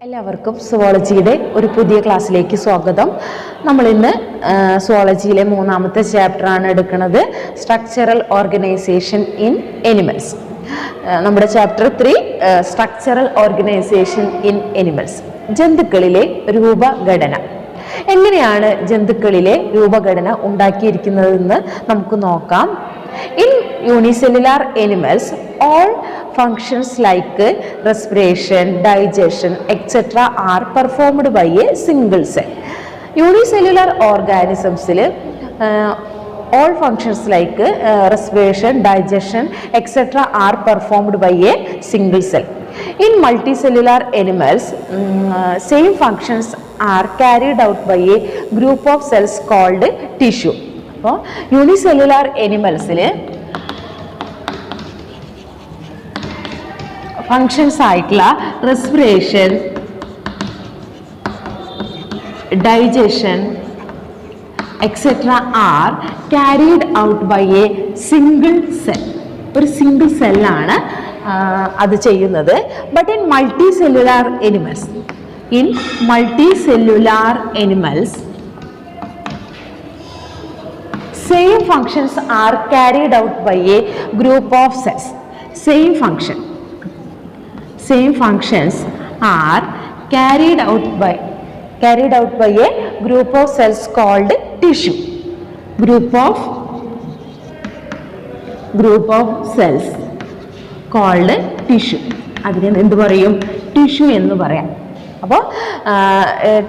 എല്ലാവർക്കും സുവോളജിയുടെ ഒരു പുതിയ ക്ലാസ്സിലേക്ക് സ്വാഗതം. നമ്മൾ ഇന്ന് സുവോളജിയിലെ മൂന്നാമത്തെ ചാപ്റ്ററാണ് എടുക്കുന്നത്, സ്ട്രക്ചറൽ ഓർഗനൈസേഷൻ ഇൻ എനിമൽസ്. നമ്മുടെ chapter 3 structural organisation in animals. ജന്തുക്കളിലെ രൂപഘടന. എങ്ങനെയാണ് ജന്തുക്കളിലെ രൂപഘടന ഉണ്ടാക്കിയിരിക്കുന്നതെന്ന് നമുക്ക് നോക്കാം. In unicellular animals, all functions like respiration, digestion, etc. are performed by a single cell. Unicellular organisms all functions like respiration, digestion, etc. are performed by a single cell. In multicellular animals, same functions are carried out by a group of cells called tissue. അപ്പോൾ unicellular എനിമൽസിൽ functions ആയിട്ടുള്ള respiration, digestion etcetera are carried out by a single cell. ഒരു single സെല്ലാണ് അത് ചെയ്യുന്നത്. But in multicellular animals same functions are carried out by a group of cells. Same functions are carried out by a group of cells called tissue. Group of cells called tissue. അതിനെ എന്ത് പറയും? Tissue എന്ന് പറയാം. അപ്പോൾ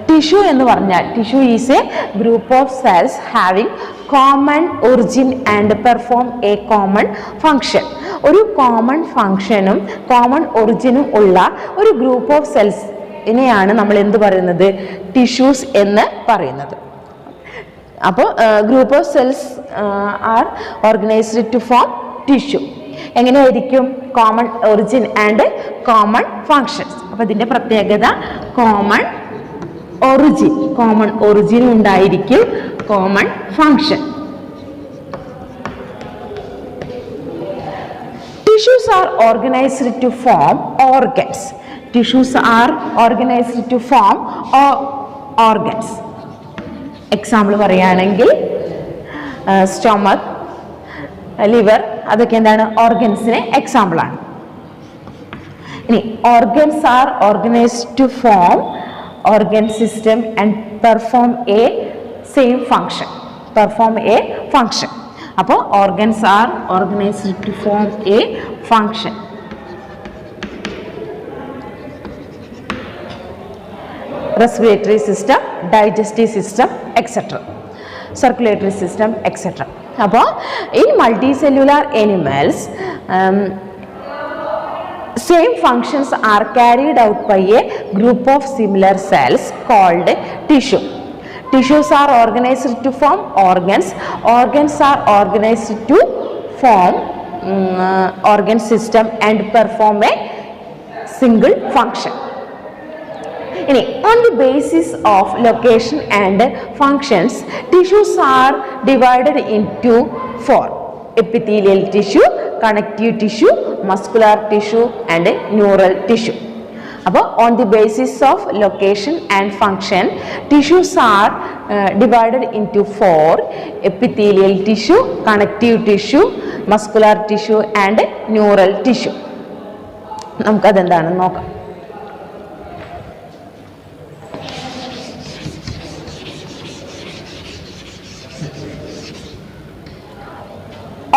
tissue എന്ന് പറഞ്ഞാൽ tissue is A group of cells having common origin and perform A common function. ഒരു common ഫങ്ഷനും common ഒറിജിനും ഉള്ള ഒരു ഗ്രൂപ്പ് ഓഫ് സെൽസിനെയാണ് നമ്മൾ എന്ത് പറയുന്നത്? ടിഷ്യൂസ് എന്ന് പറയുന്നത്. അപ്പോൾ group of cells are organised to form tissue. എങ്ങനെയായിരിക്കും? Common origin and common functions. അപ്പോൾ ഇതിൻ്റെ പ്രത്യേകത കോമൺ ഒറിജിൻ ഉണ്ടായിരിക്കും, common function. Tissues are organised to form organs. Example പറയുകയാണെങ്കിൽ സ്റ്റൊമക്, ലിവർ, അതൊക്കെ എന്താണ്? ഓർഗൻസിന് എക്സാമ്പിളാണ്. ഇനി organs are organised to form organ system and perform a function. അപ്പോൾ organs are organised to form a function. Respiratory system, digestive system etcetera, circulatory system etcetera. അപ്പോൾ in multicellular animals same functions are carried out by a group of similar cells called tissue. Tissues are organized to form organs. Organs are organized to form organ system and perform a single function. On the basis of location and functions, tissues are divided into 4: epithelial tissue, connective tissue, muscular tissue and neural tissue. അപ്പോൾ on the basis of location and function, tissues are divided into 4: epithelial tissue, connective tissue, muscular tissue and neural tissue. നമുക്കതെന്താണെന്ന് നോക്കാം.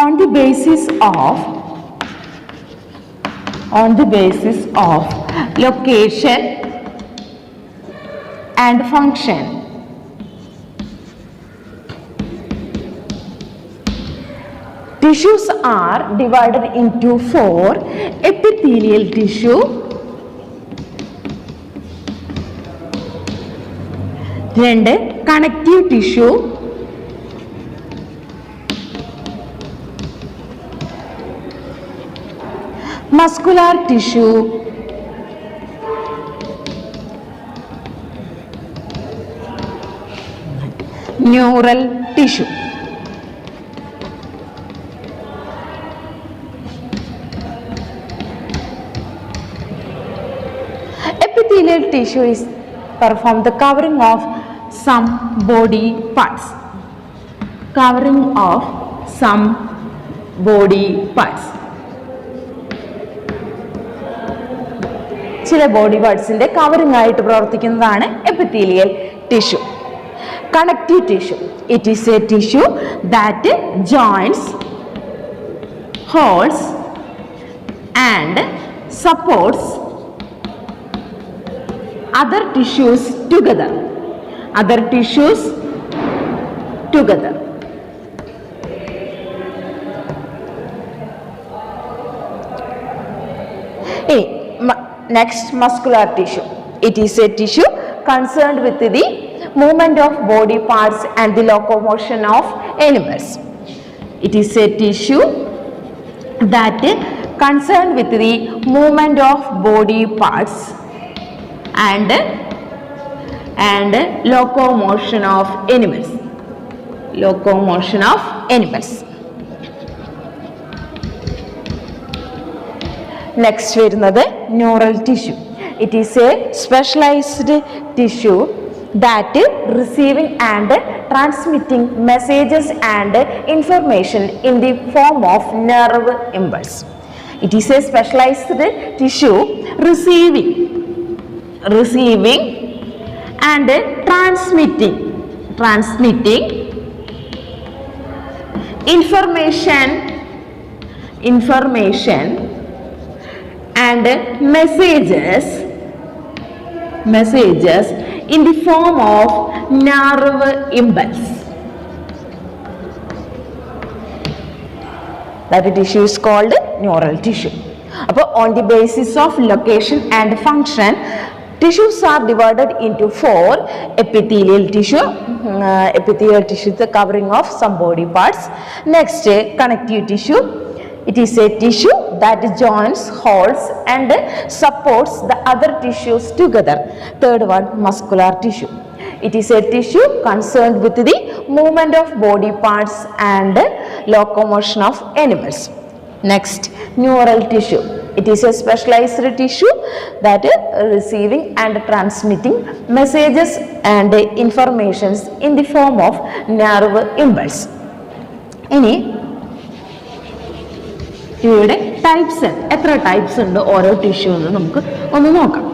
On the basis of location and function, tissues are divided into 4: epithelial tissue, connective tissue, muscular tissue, neural tissue. Epithelial tissue is perform the covering of some body parts. Covering of some body parts. ചില body പാർട്സിന്റെ covering ആയിട്ട് പ്രവർത്തിക്കുന്നതാണ് epithelial tissue. Connective tissue. It is a tissue that joins, holds and supports other tissues together. Other tissues together. Next, muscular tissue. It is a tissue concerned with the movement of body parts and the locomotion of animals. It is a tissue that concerned with the movement of body parts and locomotion of animals. Locomotion of animals. Next വരുന്നത് neural tissue. It is a specialized tissue that receiving and transmitting messages and information in the form of nerve impulse. It is a specialized tissue receiving and transmitting information and messages in the form of nerve impulse. That tissue is called neural tissue. അപ്പോൾ on the basis of location and function, tissues are divided into 4. Epithelial tissue. Epithelial tissue is the covering of some body parts. Next, connective tissue. It is a tissue that joins, holds and supports the other tissues together. Third one, muscular tissue. It is a tissue concerned with the movement of body parts and locomotion of animals. Next, neural tissue. It is a specialized tissue that receiving and transmitting messages and informations in the form of nerve impulse. ഇനി ഇവയുടെ types, എത്ര types ഉണ്ട് ഓരോ tissue എന്ന് നമുക്ക് ഒന്ന് നോക്കാം.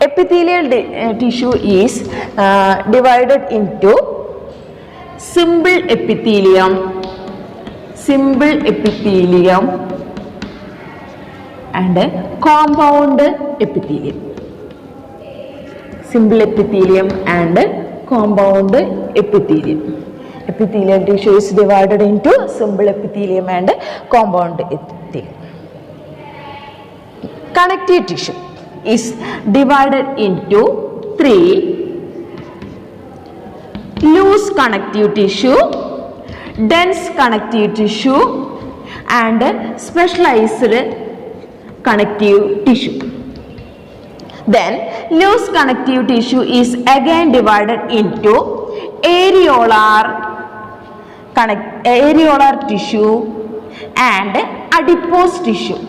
Epithelial tissue is divided into simple epithelium and compound epithelium. Simple epithelium and compound epithelium. Epithelial tissue is divided into simple epithelium and compound epithelium. Connective tissue is divided into 3: loose connective tissue, dense connective tissue and specialized connective tissue. Then loose connective tissue is again divided into areolar tissue and adipose tissue.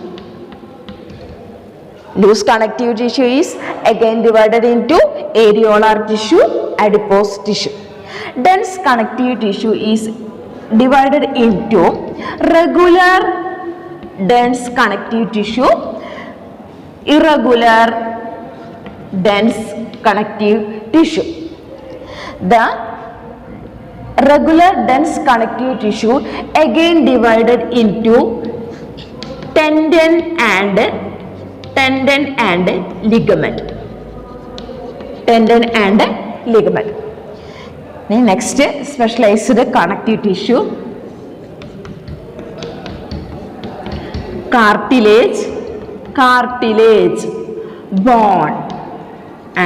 Loose connective tissue is again divided into areolar tissue, adipose tissue. Dense connective tissue is divided into regular dense connective tissue, irregular dense connective tissue. The regular dense connective tissue again divided into tendon and ligament. Tendon and ligament. Next, specialized connective tissue, cartilage, bone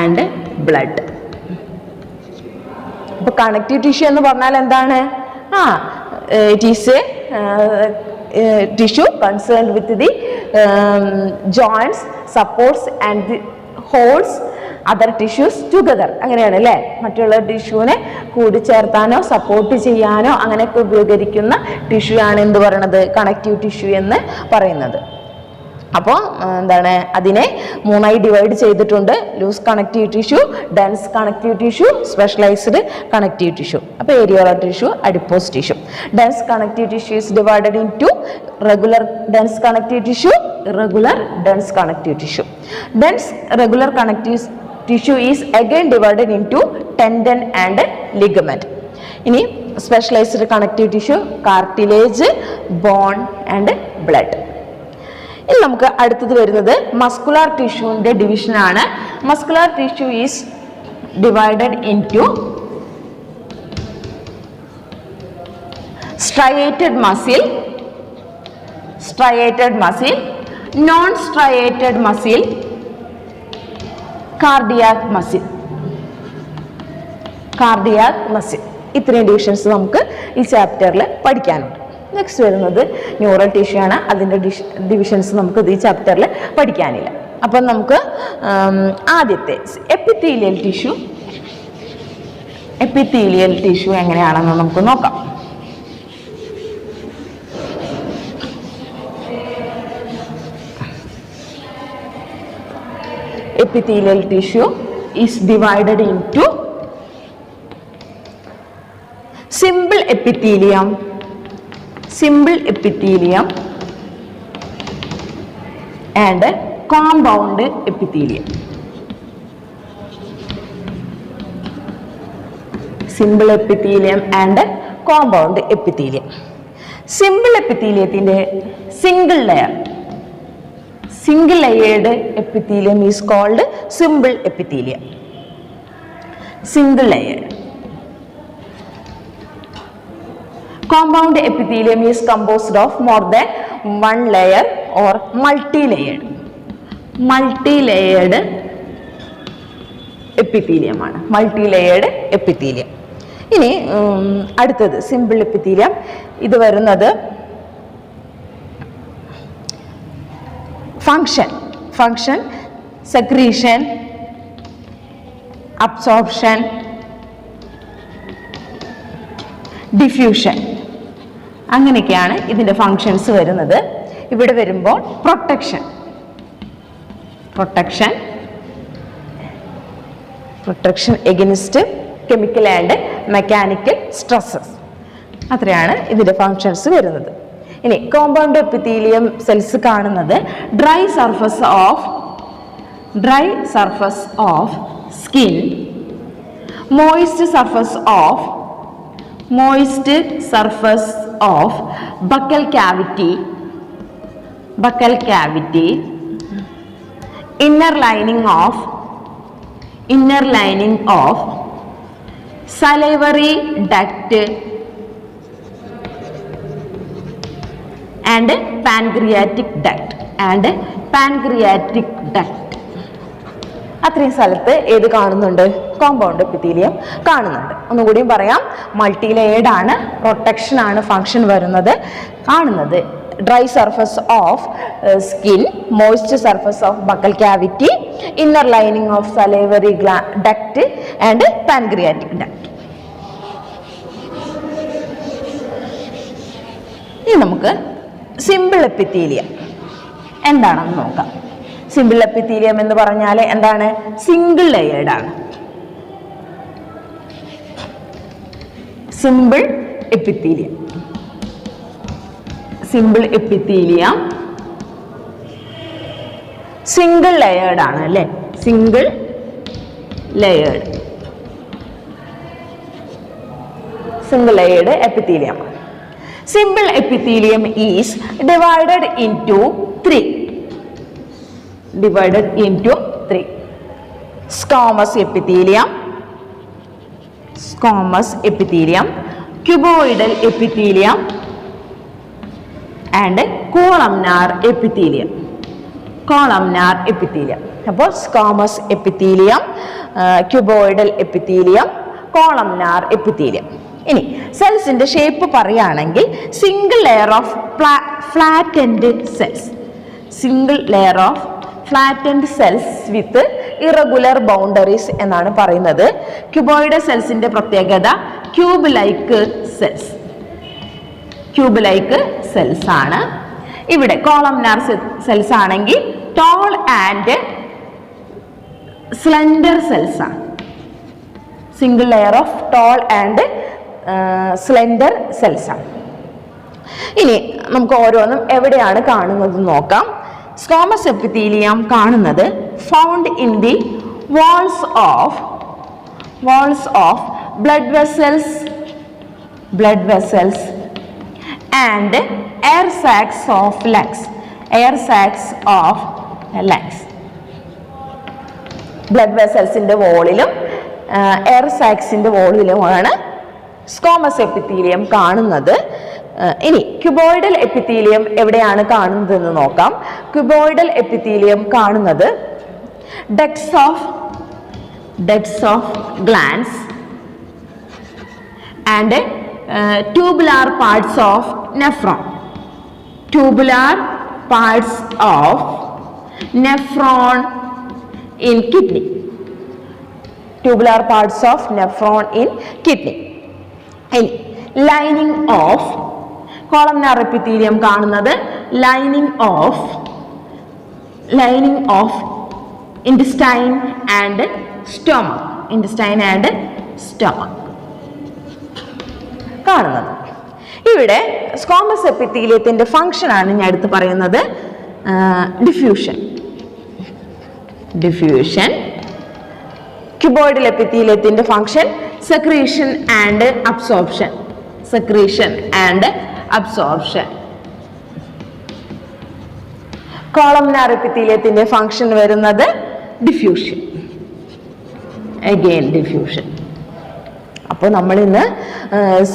and blood. അപ്പോൾ connective tissue എന്ന് പറഞ്ഞാൽ എന്താണ്? It is a tissue concerned with the joints, supports and the holds other tissues together. അങ്ങനെയാണ് അല്ലേ? മറ്റുള്ള ടിഷ്യൂവിനെ കൂടിച്ചേർത്താനോ support ചെയ്യാനോ അങ്ങനെയൊക്കെ ഉപകരിക്കുന്ന ടിഷ്യൂ ആണ് എന്ത് പറയുന്നത്? കണക്റ്റീവ് ടിഷ്യൂ എന്ന് പറയുന്നത്. അപ്പോൾ എന്താണ്, അതിനെ മൂന്നായി ഡിവൈഡ് ചെയ്തിട്ടുണ്ട്. Loose connective tissue, dense connective tissue, specialised connective tissue. അപ്പോൾ areolar tissue, adipose tissue. Dense connective tissue is divided into regular dense connective tissue, irregular dense connective tissue. Dense regular connective tissue is again divided into tendon and ligament. ഇനി specialised connective tissue, cartilage, bone and blood. ഇനി നമുക്ക് അടുത്തത് വരുന്നത് muscular ടിഷ്യൂവിൻ്റെ ഡിവിഷനാണ്. Muscular tissue is divided into striated muscle, non striated muscle, cardiac muscle. ഇത്രയും divisions നമുക്ക് ഈ ചാപ്റ്ററിൽ പഠിക്കാനുണ്ട്. നെക്സ്റ്റ് വരുന്നത് ന്യൂറൽ ടിഷ്യൂ ആണ്. അതിൻ്റെ ഡിവിഷൻസ് നമുക്ക് ഈ ചാപ്റ്ററിൽ പഠിക്കാനില്ല. അപ്പം നമുക്ക് ആദ്യത്തെ എപ്പിത്തീലിയൽ ടിഷ്യൂ എങ്ങനെയാണെന്ന് നമുക്ക് നോക്കാം. Epithelial tissue is divided into simple epithelium and compound epithelium. Simple epithelium and compound epithelium. Simple epithelium single layered epithelium is called simple epithelium. Single layered. Compound epithelium is composed of more than one layer or multi-layered epithelium ആണ്. multi-layered epithelium. ഇനി അടുത്തത് simple epithelium. ഇത് വരുന്നത് function, secretion, absorption, diffusion, അങ്ങനെയൊക്കെയാണ് ഇതിൻ്റെ functions വരുന്നത്. ഇവിടെ വരുമ്പോൾ protection against chemical and mechanical stresses. അത്രയാണ് ഇതിൻ്റെ ഫങ്ഷൻസ് വരുന്നത്. ഇനി കോമ്പൗണ്ട് എപ്പിത്തീലിയം സെൽസ് കാണുന്നത് dry surface of skin, moist surface of buccal cavity, inner lining of salivary duct and pancreatic duct. അത്രയും സ്ഥലത്ത് ഏത് കാണുന്നുണ്ട്? കോമ്പൗണ്ട് എപ്പിത്തീലിയം കാണുന്നുണ്ട്. ഒന്നുകൂടിയും പറയാം, മൾട്ടി ലെയേർഡ് ആണ്, പ്രൊട്ടക്ഷൻ ആണ് ഫങ്ഷൻ വരുന്നത്. കാണുന്നത് dry surface of skin, moist surface of buccal cavity, inner lining of salivary duct and pancreatic duct. ഇനി നമുക്ക് സിമ്പിൾ എപ്പിത്തീലിയം എന്താണെന്ന് നോക്കാം. സിമ്പിൾ എപ്പിത്തീലിയം എന്ന് പറഞ്ഞാൽ എന്താണ്? സിംഗിൾ ലെയേർഡ് ആണ്. സിമ്പിൾ എപ്പിത്തീലിയം സിംഗിൾ ലെയേർഡ് ആണ് അല്ലേ? Single layered epithelium. Simple epithelium is divided into three. Squamous epithelium, cuboidal epithelium and columnar epithelium. അപ്പോൾ squamous epithelium, cuboidal epithelium, columnar epithelium. ഇനി സെൽസിന്റെ ഷേപ്പ് പറയുകയാണെങ്കിൽ single layer of flattened cells with irregular boundaries എന്നാണ് പറയുന്നത്. Cuboid സെൽസിന്റെ പ്രത്യേകത cube like cells ആണ്. ഇവിടെ columnar cells ആണെങ്കിൽ tall and slender cells ആണ്. Single layer of tall and slender cells ആണ്. ഇനി നമുക്ക് ഓരോന്നും എവിടെയാണ് കാണുന്നത് നോക്കാം. സ്ക്വാമസ് എപ്പിത്തീലിയം കാണുന്നത് found in the walls of blood vessels and air sacs of lungs. Blood വെസൽസിന്റെ വോളിലും എയർ സാക്സിന്റെ വോളിലുമാണ് സ്ക്വാമസ് എപ്പിത്തീലിയം കാണുന്നത്. ഇനി ക്യൂബോയിഡൽ എപ്പിത്തീലിയം എവിടെയാണ് കാണുന്നതെന്ന് നോക്കാം. ക്യൂബോയിഡൽ എപ്പിത്തീലിയം കാണുന്നത് ducts of glands and tubular parts of nephron. In kidney. Tubular parts of nephron in kidney. In lining of columnar epithelium കാണുന്നത് lining of intestine and stomach കാണുന്നത്. ഇവിടെ squamous എപ്പിത്തീലിയത്തിന്റെ function ആണ് ഞാൻ എടുത്ത് പറയുന്നത്. ഡിഫ്യൂഷൻ. ക്യൂബോയിഡൽ എപ്പിത്തീലിയത്തിന്റെ function secretion and absorption. Columnar എപ്പിത്തീലിയത്തിന്റെ function വരുന്നത് ഡിഫ്യൂഷൻ. അപ്പോൾ നമ്മൾ ഇന്ന്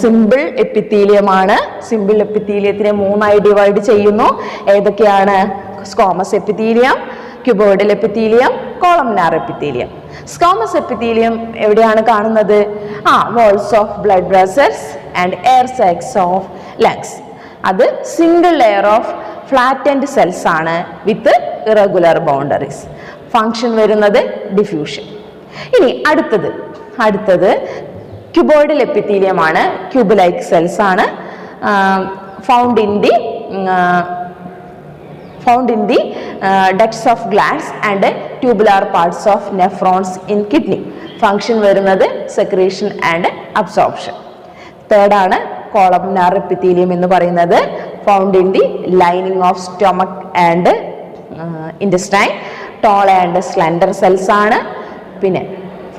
സിമ്പിൾ എപ്പിത്തീലിയമാണ്. സിമ്പിൾ എപ്പിത്തീലിയത്തിനെ 3ആയി ഡിവൈഡ് ചെയ്യുന്നു. ഏതൊക്കെയാണ്? Squamous epithelium, cuboidal epithelium, columnar epithelium. Squamous epithelium എവിടെയാണ് കാണുന്നത്? Walls of blood vessels and air sacs of lungs. അത് single layer of flattened cells ആണ് വിത്ത് ഇറഗുലർ ബൗണ്ടറീസ്. ഫംഗ്ഷൻ വരുന്നത് ഡിഫ്യൂഷൻ. ഇനി അടുത്തത് ക്യൂബോയിഡൽ എപ്പിത്തീലിയം ആണ്. ക്യൂബ് ലൈക്ക് സെൽസ് ആണ്. Found in the ducts of glands and tubular parts of nephrons in kidney. Function വരുന്നത് secretion and absorption. Third ആണ് columnar epithelium എന്ന് പറയുന്നത്. Found in the lining of stomach and intestine. Toll and slender cells ആണ്. പിന്നെ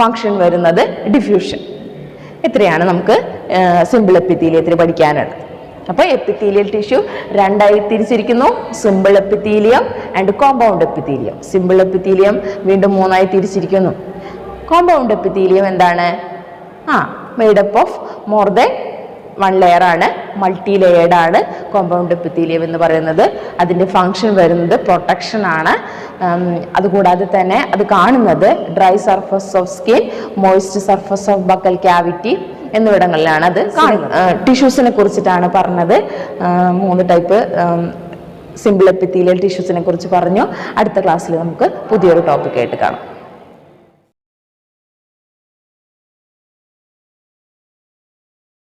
function വരുന്നത് diffusion. ഇത്രയാണ് നമുക്ക് simple എപ്പിത്തീലിയത്തിന് പഠിക്കാനുള്ളത്. അപ്പോൾ എപ്പിത്തീലിയൽ ടിഷ്യൂ 2ആയി തിരിച്ചിരിക്കുന്നു. Simple epithelium and compound epithelium. Simple epithelium വീണ്ടും 3ആയി തിരിച്ചിരിക്കുന്നു. കോമ്പൗണ്ട് എപ്പിത്തീലിയം എന്താണ്? Made up of more than 1 layer ആണ്. മൾട്ടി ലെയേർഡ് ആണ് കോമ്പൗണ്ട് എപ്പിത്തീലിയം എന്ന് പറയുന്നത്. അതിൻ്റെ ഫംഗ്ഷൻ വരുന്നത് പ്രൊട്ടക്ഷൻ ആണ്. അതുകൂടാതെ തന്നെ അത് കാണുന്നത് dry surface of skin, moist surface of buccal cavity എന്നിവിടങ്ങളിലാണ് അത് കാണുന്നത്. ടിഷ്യൂസിനെ കുറിച്ചിട്ടാണ് പറഞ്ഞത്. 3 ടൈപ്പ് സിമ്പിൾ എപ്പിത്തീലിയൽ ടിഷ്യൂസിനെ കുറിച്ച് പറഞ്ഞു. അടുത്ത ക്ലാസ്സിൽ നമുക്ക് പുതിയൊരു ടോപ്പിക് ആയിട്ട് കാണാം.